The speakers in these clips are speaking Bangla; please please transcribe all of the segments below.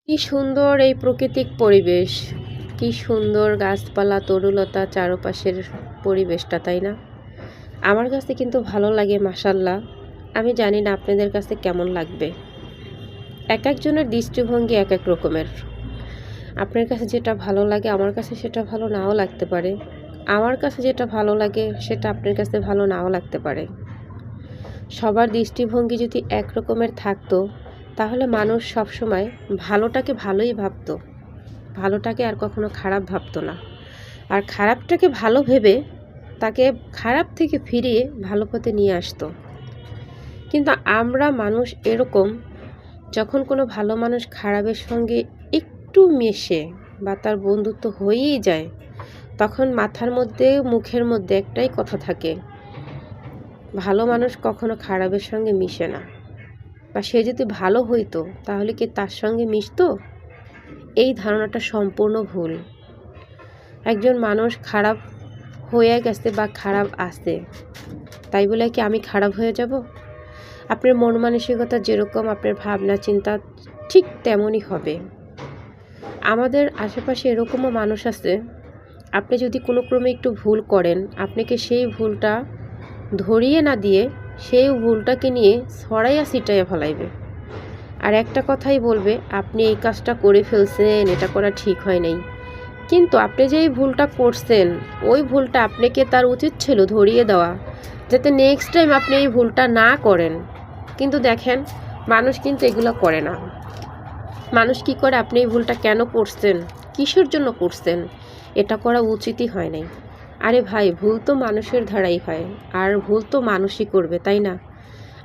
কি সুন্দর এই প্রাকৃতিক পরিবেশ, কি সুন্দর গাছপালা তরুলতা চারপাশের পরিবেশটা, তাই না? আমার কাছে কিন্তু ভালো লাগে মাশাল্লাহ। আমি জানি না আপনাদের কাছে কেমন লাগবে। এক একজনের দৃষ্টিভঙ্গি এক এক রকমের। আপনার কাছে যেটা ভালো লাগে আমার কাছে সেটা ভালো নাও লাগতে পারে। আমার কাছে যেটা ভালো লাগে সেটা আপনার কাছে ভালো নাও লাগতে পারে। সবার দৃষ্টিভঙ্গি যদি এক রকমের থাকতো তাহলে মানুষ সবসময় ভালোটাকে ভালোই ভাবতো, ভালোটাকে আর কখনো খারাপ ভাবতো না। আর খারাপটাকে ভালো ভেবে তাকে খারাপ থেকে ফিরিয়ে ভালো পথে নিয়ে আসতো। কিন্তু আমরা মানুষ এরকম, যখন কোনো ভালো মানুষ খারাপের সঙ্গে একটু মেশে বা তার বন্ধুত্ব হয়েই যায়, তখন মাথার মধ্যে মুখের মধ্যে একটাই কথা থাকে, ভালো মানুষ কখনো খারাপের সঙ্গে মিশে না, বা সে যদি ভালো হইতো তাহলে কি তার সঙ্গে মিশতো? এই ধারণাটা সম্পূর্ণ ভুল। একজন মানুষ খারাপ হয়ে গেছে বা খারাপ আছে তাই বলে কি আমি খারাপ হয়ে যাব? আপনার মন মানসিকতা যেরকম, আপনার ভাবনা চিন্তা ঠিক তেমনই হবে। আমাদের আশেপাশে এরকমও মানুষ আছে, আপনি যদি কোনো ক্রমে একটু ভুল করেন, আপনাকে সেই ভুলটা ধরিয়ে না দিয়ে সেই ভুলটাকে নিয়ে ছড়াইয়া ছিটাইয়া ফেলাইবে। আর একটা কথাই বলবে, আপনি এই কাজটা করে ফেলছেন, এটা করা ঠিক হয় নাই। কিন্তু আপনি যে এই ভুলটা করছেন, ওই ভুলটা আপনাকে তার উচিত ছিল ধরিয়ে দেওয়া, যাতে নেক্সট টাইম আপনি এই ভুলটা না করেন। কিন্তু দেখেন, মানুষ কিন্তু এগুলো করে না। মানুষ কি করে, আপনি এই ভুলটা কেন করছেন, কিসের জন্য করছেন, এটা করা উচিতই হয় নাই। আরে ভাই, ভুল তো মানুষের ধারাই হয়, আর ভুল তো মানুষই করবে, তাই না?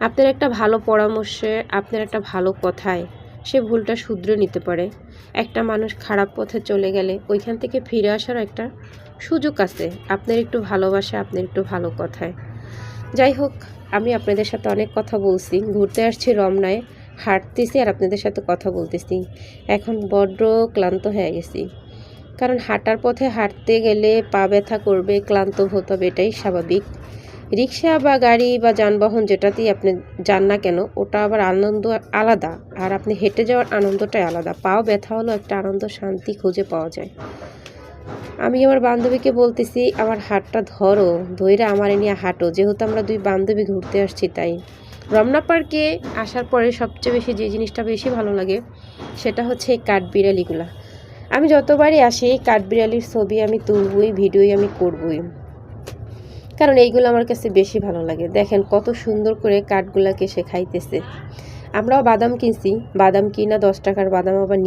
আপনার একটা ভালো পরামর্শে, আপনার একটা ভালো কথায় সে ভুলটা শুধরে নিতে পারে। একটা মানুষ খারাপ পথে চলে গেলে ওইখান থেকে ফিরে আসার একটা সুযোগ আছে, আপনার একটু ভালোবাসা, আপনার একটু ভালো কথায়। যাই হোক, আমি আপনাদের সাথে অনেক কথা বলছি, ঘুরতে আসছি রমনায়, হাঁটতেছি আর আপনাদের সাথে কথা বলতেছি। এখন বড্ড ক্লান্ত হয়ে গেছি, কারণ হাঁটার পথে হাঁটতে গেলে পা ব্যথা করবে, ক্লান্ত হতে হবে, এটাই স্বাভাবিক। রিক্সা বা গাড়ি বা যানবাহন যেটাতেই আপনি যান না কেন, ওটা আবার আনন্দ আলাদা, আর আপনি হেঁটে যাওয়ার আনন্দটাই আলাদা। পাও ব্যথা হলো একটা আনন্দ, শান্তি খুঁজে পাওয়া যায়। আমি আমার বান্ধবীকে বলতেছি, আমার হাতটা ধরো, ধইরা আমার নিয়ে হাঁটো, যেহেতু আমরা দুই বান্ধবী ঘুরতে আসছি তাই। রমনা পার্কে আসার পরে সবচেয়ে বেশি যে জিনিসটা বেশি ভালো লাগে সেটা হচ্ছে এই কাঠবিড়ালিগুলা। আমি যতবারই আসি এই কাঠবিড়ালির ছবি আমি তুলবই, ভিডিওই আমি করবই, কারণ এইগুলো আমার কাছে বেশি ভালো লাগে। দেখেন কত সুন্দর করে কাঠগুলাকে সে খাইতেছে। আমরাও বাদাম কিনছি, বাদাম কিনা 10 টাকার বাদাম আবার